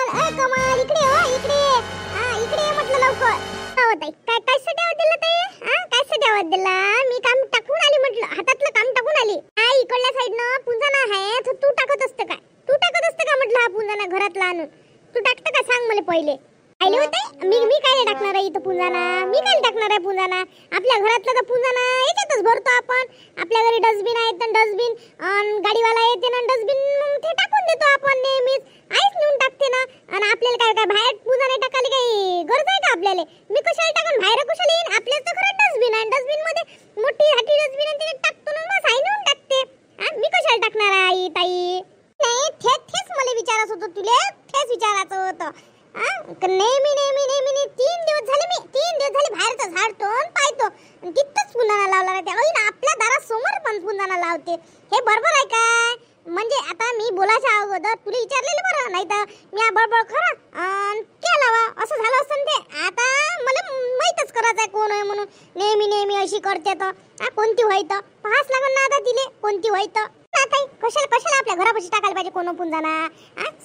कमाल इकडे हो इकडे. इकडे ये म्हटलं लवकर. ताई काय काय सट्यावर दिलं ताई? काय सट्यावर दिला? मी काम टाकून आली म्हटलं, हातातलं काम टाकून आली. इकडल्या साईडनं पुंजाना आहे, तर तू टाकत असतं काय? तू टाकत असतं का म्हटलं हा पुंजाना घरातला आणून? तू टाकतं का सांग मला पहिले. आले होते मी काय टाकणार आहे इथं पुंजाना? मी काय टाकणार आहे पुंजाना? आपल्या घरातलं तर पुंजाना याच्यातच भरतो आपण. आपल्या घरी डस्टबिन आहे तर डस्टबिन, गाडीवाला येते ना डस्टबिन ते टाकून देतो आपण नेहमीच. आईच नेऊन टाकते ना. आणि आपल्याला काय काय बाहेर पुंजाने टाकायला काही गरज आहे का आपल्याला? मी कशाला टाकून बाहेर कशाला येईन? आपल्याच तर घरात डस्टबिन आहे. डस्टबिन मध्ये मोठी हाटी डस्टबिन आहे त्याच्यात टाकतो ना, मग आई नेऊन टाकते. मी कशाला टाकणार आहे आई ताई? नाही थेच मला विचारायचं होतं तुले, थेच विचारायचं होतं. नेहमी 3 दिवस झाले बाहेरचं झाडतो पाहतो तिथंच पुंजाना लावला राहते. ना आपल्या दारासमोर पण पुंजाना लावते. हे बरोबर आहे काय? म्हणजे आता मी बोलायच्या अगोदर तुला विचारलेलं बरं, नाही तर मी बळबळ खरं केला वा असं झालं असतं ते. आता मला माहीतच करायचं आहे कोण आहे म्हणून. नेहमी अशी करते तर कोणती होय तर पाहाच लागल ना आता तिले कोणती होय तर. कशाला आपल्या घरापाशी टाकायला पाहिजे कोण पुंजाना?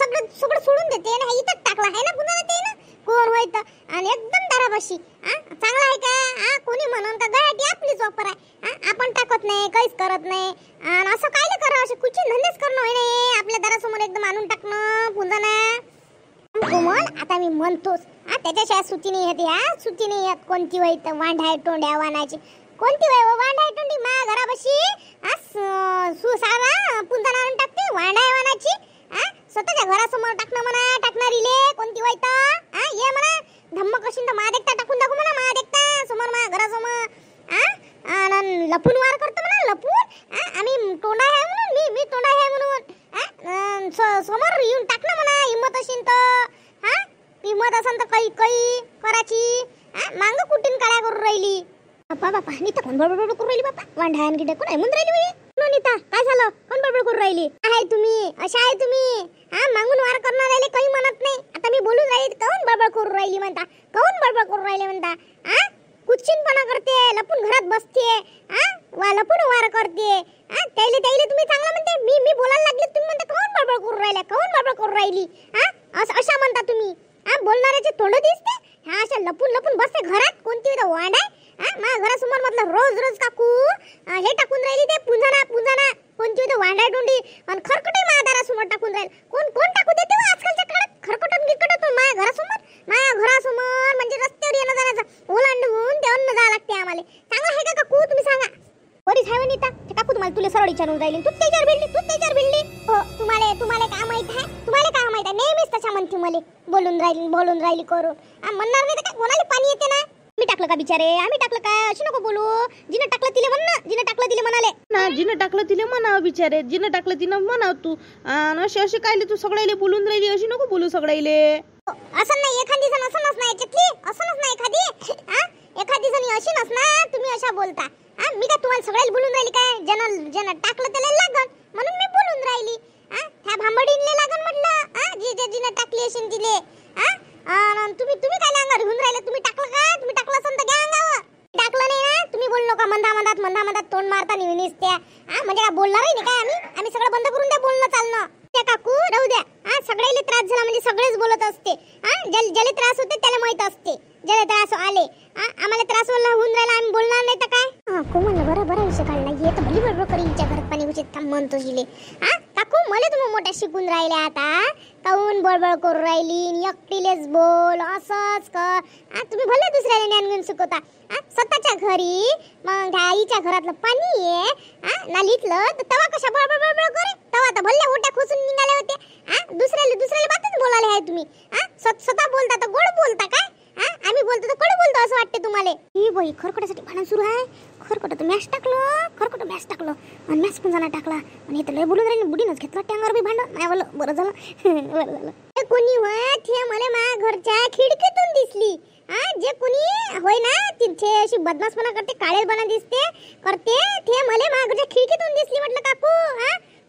सगळं सोडून देते ना, इथंच टाकला आहे ना पुंजाना ते ना कोण होय तर. आणि एकदम दारापाशी चांगला आहे का? कोणी म्हणून का गयाटी आपलीच वापर आहे. आपण टाकत नाही, काहीच करत नाही. आणि असं काय करा, असे कुठचे धंदेच करणं होय नाही. आपल्या दारासमोर एकदम आणून टाकणं पुंजाना. कोमल आता मी म्हणतोच त्याच्याशिवाय सुती नाही येते. सुती नाही येत कोणती होय तर वांढाय टोंड्या वानाची. कोणती वय वांढाय टोंडी मा घरापाशी सारा पुंजाना आणून टाकते वांढाय वानाची. स्वतःच्या घरासमोर टाकणं म्हणा टाकणारीले कोणती वय तर ये म्हणा धम्म कशी तर मा देखता टाकून दाखव म्हणा. मा देखता समोर मा घरासमोर लपून वार करतो म्हणा लपून. आम्ही तोंडा आहे म्हणून मी तोंडा आहे म्हणून समोर येऊन टाकणं म्हणा. हिम्मत असेल तर हिम्मत असेल तर काही करायची. मांग कुठून काळ्या करून राहिली बापा नीता. कोण बडबड करून राहिली बापा? वांढायन गिडे कोण आहे म्हणून राहिली नीता? काय झालं? कोण बडबड करून राहिली? आहे तुम्ही अशा आहे तुम्ही मागून वार करणार राहिले काही म्हणत नाही. आता मी बोलून राहिली काऊन बडबड करून राहिली म्हणता? काऊन बडबड करून राहिले म्हणता? कुचिनपणा करते, लपून घरात बसते, लपून वार करते. त्याले तुम्ही चांगला म्हणते. मी बोलायला लागले तुम्ही म्हणता काऊन बडबड करून राहिल्या? काऊन बडबड करून राहिली? अशा म्हणता तुम्ही. बोलणाऱ्याचे तोंड दिसते. अशा लपून बसते घरात. कोणती वांड आहे? माझ्या घरासमोर म्हटलं रोज काकू हे टाकून राहिली ते पुंजाना कोणती होते वांडाय डोंडी आणि खरकटे माझ्या दारासमोर टाकून राहील. कोण टाकू देते आजकालच्या काळात खरकटून गिरकटत माझ्या घरासमोर म्हणजे रस्त्यावर येणं जाण्याचं ओलांडून ते अन्न जावं लागते आम्हाला. चांगलं आहे का काकू तुम्ही सांगा? बरीच आहे नीता ते काकू. तुम्हाला तुला सरळ विचारून राहिली तूच त्याच्यावर भिडली. हो तुम्हाला काय माहित आहे? नेहमीच तशा म्हणते मला बोलून राहिली करून. म्हणणार नाही तर काय कोणाला पाणी येते ना? मी टाकलं का बिचारे? आम्ही टाकलं काय? अशी नको बोलू. जिने टाकलं तिले म्हण ना. जिने टाकलं तिले म्हणाले ना. जिने टाकलं तिले म्हणाव बिचारे. जिने टाकलं तिने म्हणाव तू. अशी कायले तू सगळ्याले बोलून राहिली? अशी नको बोलू सगळ्याले. असं नाही एखादी जण असं नसणार याच्यातली. असं नसणार एखादी जणी अशी नसणार. तुम्ही अशा बोलता. मी काय तुम्हाला सगळ्याला बोलून राहिली काय? ज्यानं टाकलं त्याला लागन म्हणून मी बोलून राहिली. त्या भांबडीनले लागन म्हटलं. जिने टाकली असेल तिले. तुम्ही काय अंगावर घेऊन राहिले? तुम्ही टाकलं का? तुम्ही टाकलं असेल तर घ्या अंगावर. टाकलं नाही ना तुम्ही बोलू नका. मंदामंदात तोंड मारता निवनीस त्या. म्हणजे काय बोलणार नाही काय? आम्ही सगळं बंद करून द्या बोलणं चालणं. त्या काकू राहू द्या. सगळ्याला त्रास झाला म्हणजे सगळेच बोलत असते. ज्याला त्रास होते त्याला माहित असते. ज्याला त्रास आले आम्हाला त्रास होऊन राहिला आम्ही बोलणार नाही तर काय? कोमल बरं विषय काढला. ये तर भली बडबड करी हिच्या घरात पाणी घुसत थांब म्हणतो जिले. काकू मला तुम्ही मोठ्या शिकून राहिले आता. काऊन बडबड करून राहिली? एकटीलेच बोल असंच कर. तुम्ही भले दुसऱ्याला ज्ञान घेऊन शिकवता. स्वतःच्या घरी मग आईच्या घरातलं पाणी आहे नालीतलं तर तवा कशा बडबड करे? तवा तर भल्ल्या ओट्या खोसून निघाले होते. दुसऱ्याला बातच बोलायला आहे तुम्ही. स्वतः बोलता तर गोड बोलता काय? आम्ही बोलतो तर कडू बोलतो असं वाटते तुम्हाला? ही बाई खरकटासाठी भांडण सुरू आहे. खरकट तर मॅच टाकलं आणि मॅच पण जाणार टाकला. आणि हे तर लय बोलून राहिली. बुडीनच घेतला टँगर बी भांडण. नाही बोल बरं झालं. कोणी होय ते मला माझ्या घरच्या खिडकीतून दिसली. जे कोणी होय ना तिथे अशी बदमाशपणा करते काळेपणा दिसते करते ते मला माझ्या घरच्या खिडकीतून दिसली. म्हटलं काकू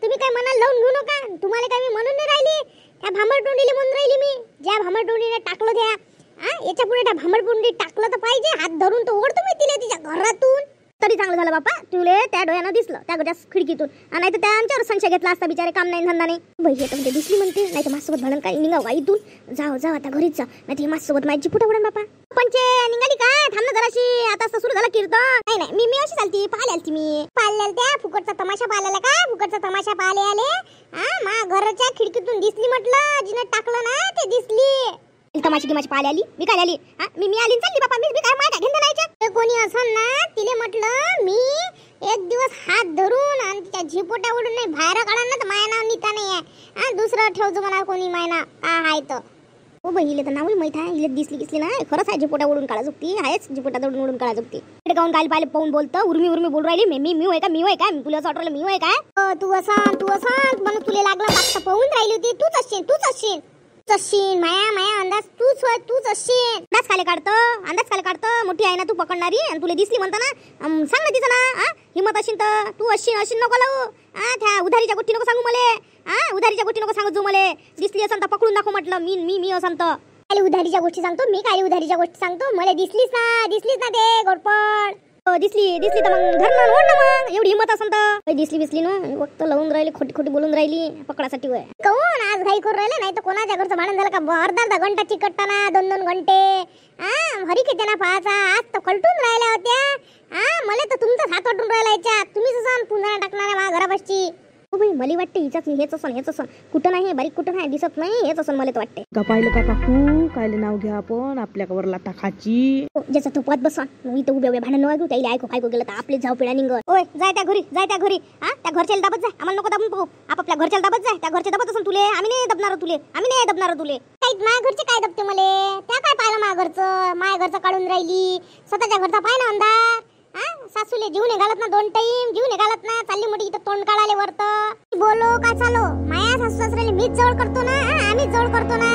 तुम्ही काय मनाला लावून घेऊ नका. तुम्हाला काय मी म्हणून नाही राहिली. त्या भांबडटोंडीला म्हणून राहिली मी. ज्या भांबडटोंडीने टाकलं त्या याच्या पुढे त्या भांबडटोंडी टाकलं तर पाहिजे. हात धरून तर ओढतो मी तिला तिच्या घरातून. तरी चांगलं झालं बापा, तुले त्या डोळ्यानं दिसलं त्या खिडकीतून, नाही तर त्यांच्यावर संशय घेतला असता, बिचारे काम नाही धंदा नाही. बाई येतं म्हणजे दिसली म्हणते, नाही तर माझ्यासोबत भांडण काही निघाव का इथून, जाऊ जाऊ आता घरीच जा, नाही तर माझ्यासोबत माझी फुटा पडन बापा. पंचे निघाली काय, थांब ना जराशी, आता सुरू झालं कीर्तन. नाही नाही, मी अशी चालती, पाहायला आलती मी, पाहायला त्या फुकटचा तमाशा पाहायला काय, फुकटचा तमाशा पाहायला आले. मा घराच्या खिडकीतून दिसली म्हटलं, जिनं टाकलं ना ते दिसली. तमाशी गिमाशी पाहायला आली, मी काय आली, मी आली चालली बापा, मी काय माय काय घेऊन नाही. कोणी असं ना तिले म्हटलं, मी एक दिवस हात धरून आणि तिच्या झिपोटावरून नाही बाहेर काढा ना तर माय नाव नीता नाही आहे, दुसरं ठेवतो म्हणा कोणी माय ना आहे तर. हो बाई, हिले तर नावही माहित आहे, हिले दिसली ना खरंच आहे, झिपोटा उडून काढा चुकती आहेच, झिपोटा उडून काढा चुकती. इकडे काऊन काय पाहिले पाहून बोलतं, उर्मी बोल राहिली, मी होय का, मी होय काय, तुला असं वाटलं मी होय काय. तू असं म्हणून तुला लागलं मागचं पाहून राहिली होती, तूच असशील माया अंदाज तूच असशील. अंदाज खाली काढतं, मोठी आहे ना तू पकडणारी, आणि तुला दिसली म्हणता ना, सांग ना तिचं ना, हिम्मत असेल तर तू असशील नको लावू. त्या उधारीच्या गोष्टी नको सांगू मले, उधारीच्या गोष्टी नको सांगू मला, दिसली असं तर पकडून दाखव म्हटलं, मी असं तर काय उधारीच्या गोष्टी सांगतो, मी काय उधारीच्या गोष्टी सांगतो, मला दिसलीच ना ते गोडपड. दिसली तर मग धरण ओढ ना, मग एवढी हिंमत असेल तर. दिसली ना वक्त लावून राहिली, खोटी बोलून राहिली पकडासाठी. वय कोण आज घाई करून राहिले, नाही तर कोणाच्या घरचं भांडण झालं का अर्धा घंटा चिकटताना 2 घंटे. हरी किती ना पाहायचा, आज तर कलटून राहिल्या होत्या. मला तर तुमचाच हात वाटून राहिला याच्यात, तुम्हीच असं पुन्हा टाकणार माझ्या घरापाशी. बाई मला वाटते हिचाच हेच असं कुठं नाही, बारीक कुठं नाही दिसत नाही, हेच असं मला तर वाटते. का पाहिलं का काकू, कायले नाव घ्या आपण आपल्यावर लाटा खाची. ज्याचा तो पद बसा, इथं उभ्या भांडण वागू, त्याला ऐकू गेलं तर आपले जाऊ पिढा निघत. ओय जाय त्या घरी त्या घरच्याला दाबत जाय, आम्हाला नको दाबून पाहू, आपापल्या घरच्याला दाबत जाय, त्या घरच्या दाबत असून तुले आम्ही नाही दबणार तुले. काही माझ्या घरचे काय दबते मले, त्या काय पाहिलं माझ्या घरचं काढून राहिली, स्वतःच्या घरचा पाय ना अंधार. सासूले जीवने घालत ना 2 टाइम, जीवने घालत ना, चालली मोठी इथं तोंड काढाले वरत. बोलो का चालो, माया सासू सासऱ्याला मीच जवळ करतो ना, आम्हीच जवळ करतो ना,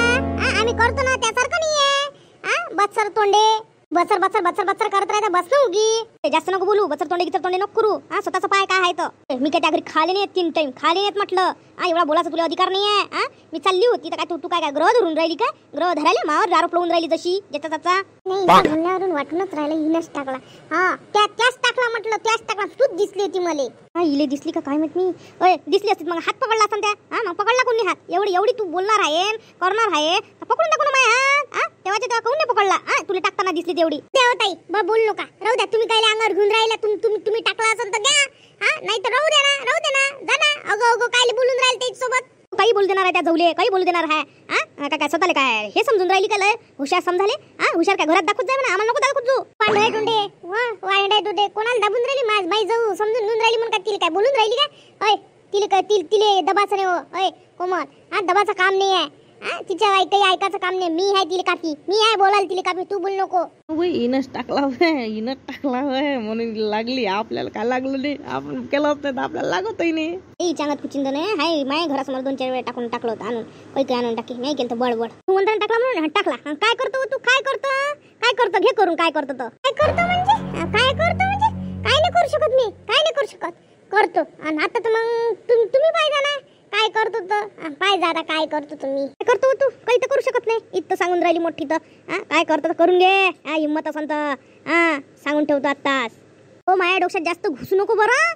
आम्ही करतो ना, त्यासारखं नाहीये. बच्चर तोंडे बच्चर करत राहता, बस ना उगी, जास्त नको बोलू, बच्चर तोंडे नको करू. स्वतःचा पाय काय आहे तर, मी काय त्या घरी खाले नाही 3 टाइम खाले नाहीत म्हटलं. एवढा बोलायचा तुला अधिकार नाहीये. मी चालली होती तर काय तू काय ग्रह धरून राहिली का, ग्रह धरायला मावर दारू पळवून राहिली जशी ज्याचा त्याचा. नाही म्हणण्यावरून वाटूनच राहिलं, हिनच टाकला. त्याच टाकला म्हटलं, त्याच टाकला, तूच दिसली होती मला. इले दिसली का काय माहित मी. दिसली असती मग हात पकडला असता त्या, मग पकडला कोणी हात, एवढी तू बोलणार आहे करणार आहे तर पकडून दाखव ना माझ्या हात. तेव्हा काऊन नाही पकडला, तुला टाकताना दिसली तेवढी. ताई बोल नका, राहू द्या, तुम्ही काय अंगावर घेऊन राहिला, तुम्ही टाकला असेल तर घ्या, नाही तर राहू दे ना जा ना. अगो काय बोलून राहिले त्याच्यासोबत, काही बोलू देणार आहे त्या जवले, काही बोलू देणार आहे. काय स्वतःला काय हे समजून राहिली का, लय हुशार समजाले. हुशार काय घरात दाखवत जाय म्हणा, आम्हाला नको दाखवत जाऊ. वांडे टुंडे कोणाला दाबून राहिली, माझ बाई जाऊ समजून घेऊन राहिली म्हणून तिला काय बोलून राहिली का. तिले दबाचं नाही हो कोमल, दबाचं काम नाही आहे. तिच्या काही ऐकायचं काम नाही, मी आहे तिला कापी, मी आहे बोलायला तिला कापी, तू बोल नको. इनच टाकला होय म्हणून लागली, आपल्याला काय लागलं नाही, आपण केलं होतं आपल्याला लागतही नाही. चांगत कुचिंद नाही हाय, माझ्या घरासमोर 2-4 वेळा टाकलं होतं, आणून काही आणून टाकी, नाही केलं तर बडबड. तू म्हणता टाकला म्हणून टाकला. काय करतो तू, काय करतो घे करून, काय करतो म्हणजे काय नाही करू शकत, मी काय नाही करू शकत, करतो. आणि आता तर मग तुम्ही पाहिजे ना काय करतो तर, पाहिजे आता काय करतो तुम्ही, काय करतो तू, काही तर करू शकत नाही. इथं सांगून राहिली मोठी तर, काय करतो तर करून घे, हिंमत असेल तर सांगून ठेवतो आत्ताच. हो माझ्या डोक्यात जास्त घुसू नको बरं,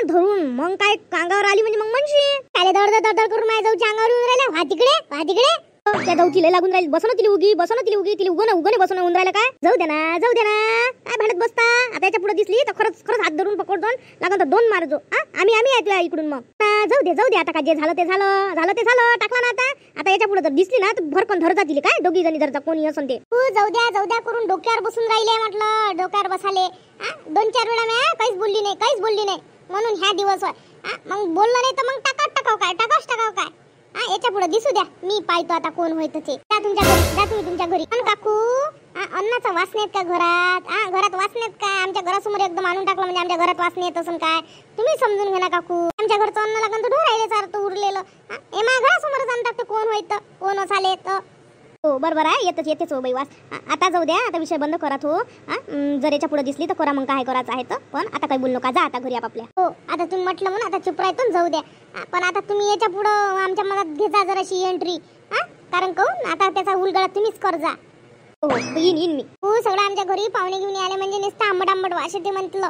धरून मग काय अंगावर आली म्हणजे मग म्हणशी काय दड करून माझ्या जाऊच्या अंगावर येऊन राहिल्या, व्हा तिकडे त्या जाऊची लय लागून राहिली, बसवलं तिला उगी तिला उगने बसवून होऊन राहिलं काय. जाऊ दे ना काय भांडत बसता, आता याच्या पुढे दिसली तर खरंच हात धरून पकडतो, लागून तर 2 मारजो. आम्ही ऐकलं इकडून, मग जाऊ दे आता काय जे झालं ते झालं टाकला ना. आता याच्या पुढे जर दिसली ना तर भरकन धरता तिला, काय दोघी जणी धरता कोणी असन ते. तू जाऊ द्या करून डोक्यावर बसून राहिले म्हटलं, डोक्यावर बसाले. 2-4 वेळा मी काहीच बोलली नाही म्हणून ह्या दिवस मग बोललं नाही तर मग टाकाव काय. याच्या पुढे दिसू द्या, मी पाहतो आता कोण होय ते. जा तुम्ही तुमच्या घरी. काकू अन्नाचा वासने आहेत का घरात वासने आहेत काय, आमच्या घरासमोर एकदम आणून टाकलं म्हणजे आमच्या घरात वासने येत असून काय, तुम्ही समजून घ्या ना काकू. आमच्या घरचं अन्न लागून तर ढोरायले सारखं उरलेलं, हे माझ्या घरासमोरच आणून टाकते कोण होय तर, कोण असाले तर. हो बरोबर आहे, येतेच हो बाई वास. आता जाऊ द्या, आता विषय बंद करा हो. जर याच्या पुढे दिसली तर करा, मग काय करायचं आहे तर, पण आता काही बोलू नका, जा आता घरी आपापल्या. हो आता तुम्ही म्हटलं म्हणून आता चुप राहतो, जाऊ द्या. पण आता तुम्ही याच्या पुढे आमच्या मनात घेता जराशी एंट्री, कारण कहून आता त्याचा उलगडा तुम्हीच कर जा. हो येईन मी. हो सगळं आमच्या घरी पाहुणे घेऊन आले म्हणजे नुसतं आंबट आंबट वास येते म्हटलं.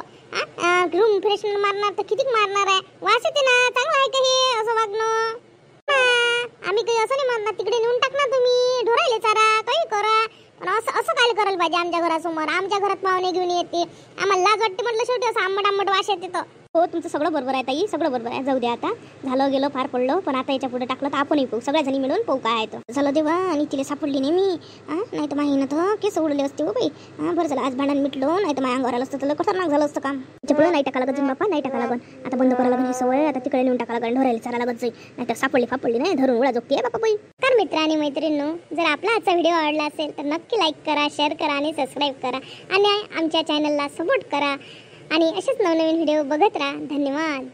रूम फ्रेशनर मारणार तर किती मारणार आहे. वास येते ना. चांगलं आहे का हे असं वागणं. आम्ही काही असं नाही म्हणणार. तिकडे नेऊन टाकणार तुम्ही. ढोरायले चारा काही करा. पण असं असं काय करायला पाहिजे आमच्या घरासमोर. आमच्या घरात पाहुणे घेऊन येते. आम्हाला लाज वाटते म्हटलं शेवटी. असं आंबट आंबट वास येते तर. हो तुमचं सगळं बरोबर आहे ताई. सगळं बरोबर आहे. जाऊ द्या आता. झालं गेलं फार पडलं. पण आता याच्या पुढे टाकलं तर आपणही पाहू. सगळ्या जणी मिळून पाहू काय आहे तर. झालं देवा. आणि तिला सापडली नाही मी. नाही तर माही ना तर केस उडले असते हो बाई. बरं झालं आज भांडण मिटलं. नाही तर माझ्या अंगावर आलं असतं तर खतरनाक झालं असतं काम. त्याच्या पुढे नाही टाका लागत बाप्पा. नाही टाका लागन. आता बंद करायला लागून ही सवय. आता तिकडे नेऊन टाका लागन. ढोरायला चारा लागत जाईल. नाही तर सापडली नाही धरून उडा जोगती आहे बाप्पा बाई. तर मित्र आणि मैत्रिणींनो जर आपला आजचा व्हिडिओ आवडला असेल तर नक्की लाईक करा, शेअर करा आणि सबस्क्राईब करा. आणि आमच्या चॅनलला सपोर्ट करा. आणि असेच नवनवीन व्हिडिओ बघत राहा. धन्यवाद.